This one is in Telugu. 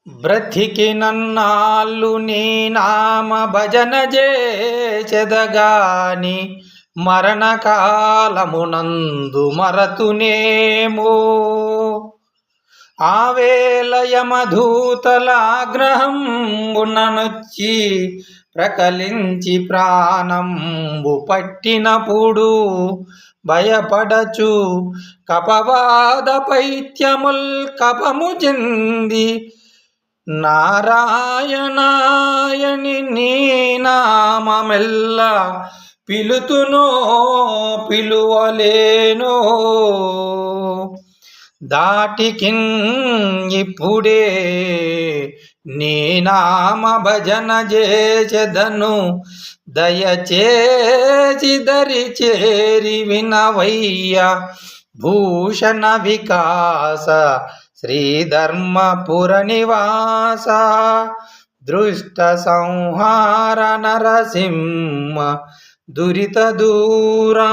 బ్రతికినన్నాళ్ళు నీ నామ భజన చేచెదగాని మరణకాలమునందు మరతునేమో. ఆవేళ యమధూతలాగ్రహంబుననొచ్చి ప్రకలించి ప్రాణంబు పట్టినప్పుడు భయపడచు కపవాద పైత్యముల్ కపము చెంది నారాయణాయని నీ నామమెల్ల పిలుతునో పిలువలేనో. దాటికిన్ ఇప్పుడే నీ నామ భజన చేచెదను, దయచేసి దరి చేరి వినవయ్య భూషణ వికాస శ్రీధర్మపుర నివాస. దృష్ట సంహార నరసింహ దురిత దూరా.